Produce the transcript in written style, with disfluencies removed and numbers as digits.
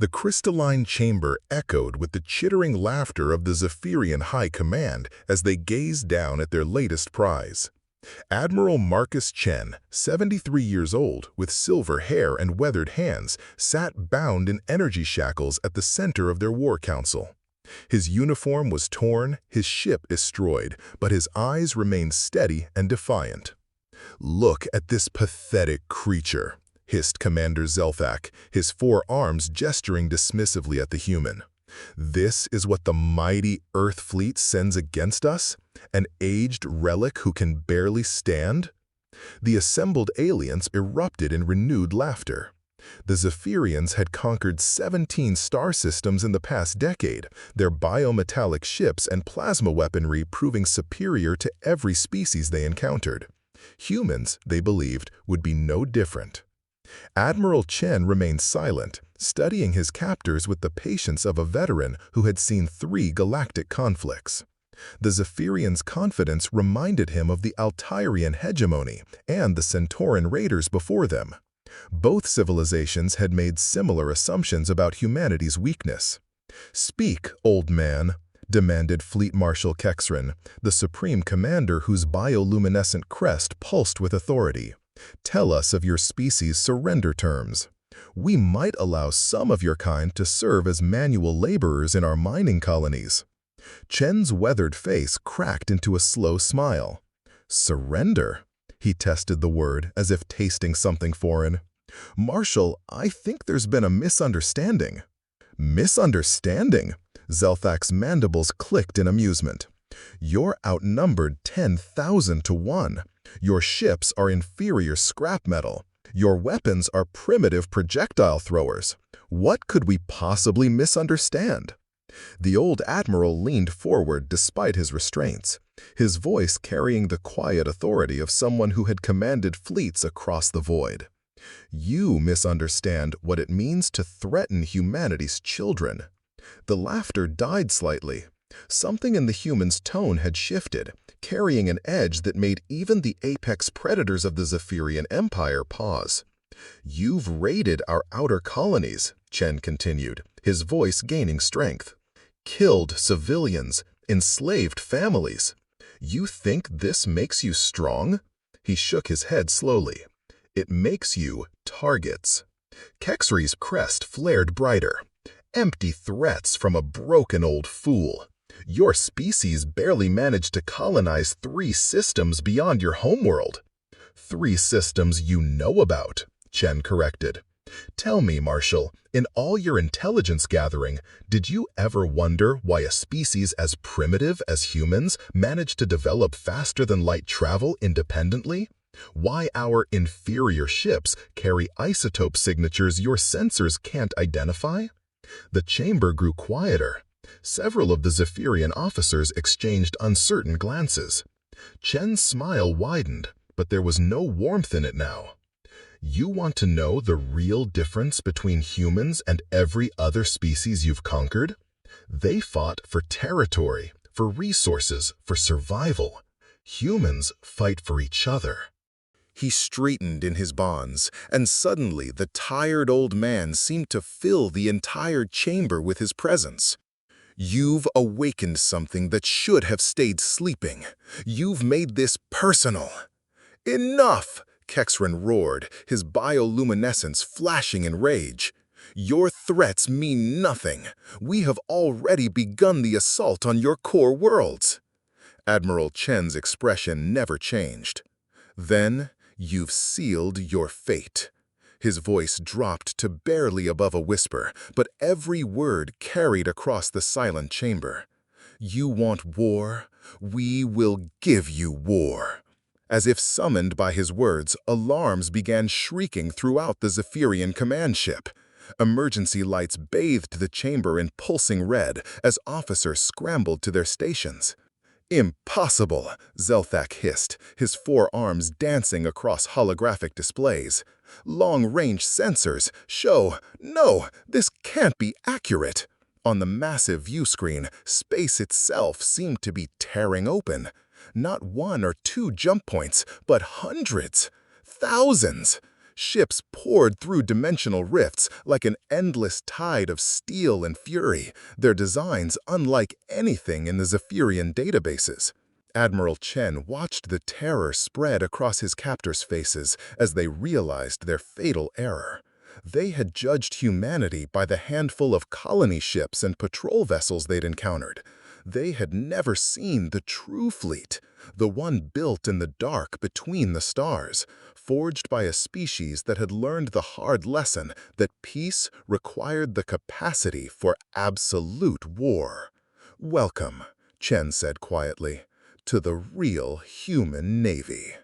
The crystalline chamber echoed with the chittering laughter of the Zephyrian High Command as they gazed down at their latest prize. Admiral Marcus Chen, 73 years old, with silver hair and weathered hands, sat bound in energy shackles at the center of their war council. His uniform was torn, his ship destroyed, but his eyes remained steady and defiant. "Look at this pathetic creature," hissed Commander Zelthak, his four arms gesturing dismissively at the human. "This is what the mighty Earth fleet sends against us? An aged relic who can barely stand?" The assembled aliens erupted in renewed laughter. The Zephyrians had conquered 17 star systems in the past decade, their biometallic ships and plasma weaponry proving superior to every species they encountered. Humans, they believed, would be no different. Admiral Chen remained silent, studying his captors with the patience of a veteran who had seen 3 galactic conflicts. The Zephyrians' confidence reminded him of the Altairian hegemony and the Centauran raiders before them. Both civilizations had made similar assumptions about humanity's weakness. "Speak, old man," demanded Fleet Marshal Kexran, the supreme commander whose bioluminescent crest pulsed with authority. "Tell us of your species' surrender terms. We might allow some of your kind to serve as manual laborers in our mining colonies." Chen's weathered face cracked into a slow smile. "Surrender?" He tested the word as if tasting something foreign. "Marshal, I think there's been a misunderstanding." "Misunderstanding?" Zelthak's mandibles clicked in amusement. "You're outnumbered 10,000 to 1. Your ships are inferior scrap metal. Your weapons are primitive projectile throwers. What could we possibly misunderstand?" The old admiral leaned forward despite his restraints, his voice carrying the quiet authority of someone who had commanded fleets across the void. "You misunderstand what it means to threaten humanity's children." The laughter died slightly. Something in the human's tone had shifted, carrying an edge that made even the apex predators of the Zephyrian Empire pause. "You've raided our outer colonies," Chen continued, his voice gaining strength. "Killed civilians, enslaved families. You think this makes you strong?" He shook his head slowly. "It makes you targets." Kexri's crest flared brighter. "Empty threats from a broken old fool. Your species barely managed to colonize 3 systems beyond your homeworld." "3 systems you know about," Chen corrected. "Tell me, Marshal, in all your intelligence gathering, did you ever wonder why a species as primitive as humans managed to develop faster than light travel independently? Why our inferior ships carry isotope signatures your sensors can't identify?" The chamber grew quieter. Several of the Zephyrian officers exchanged uncertain glances. Chen's smile widened, but there was no warmth in it now. "You want to know the real difference between humans and every other species you've conquered? They fought for territory, for resources, for survival. Humans fight for each other." He straightened in his bonds, and suddenly the tired old man seemed to fill the entire chamber with his presence. "You've awakened something that should have stayed sleeping. You've made this personal." "Enough!" Kexran roared, his bioluminescence flashing in rage. "Your threats mean nothing. We have already begun the assault on your core worlds." Admiral Chen's expression never changed. "Then you've sealed your fate." His voice dropped to barely above a whisper, but every word carried across the silent chamber. "You want war? We will give you war." As if summoned by his words, alarms began shrieking throughout the Zephyrian command ship. Emergency lights bathed the chamber in pulsing red as officers scrambled to their stations. "Impossible!" Zelthak hissed, his 4 arms dancing across holographic displays. "Long-range sensors show... No, this can't be accurate!" On the massive viewscreen, space itself seemed to be tearing open. Not 1 or 2 jump points, but hundreds, thousands. Ships poured through dimensional rifts like an endless tide of steel and fury, their designs unlike anything in the Zephyrian databases. Admiral Chen watched the terror spread across his captors' faces as they realized their fatal error. They had judged humanity by the handful of colony ships and patrol vessels they'd encountered. They had never seen the true fleet, the one built in the dark between the stars, forged by a species that had learned the hard lesson that peace required the capacity for absolute war. "Welcome," Chen said quietly, "to the real human navy."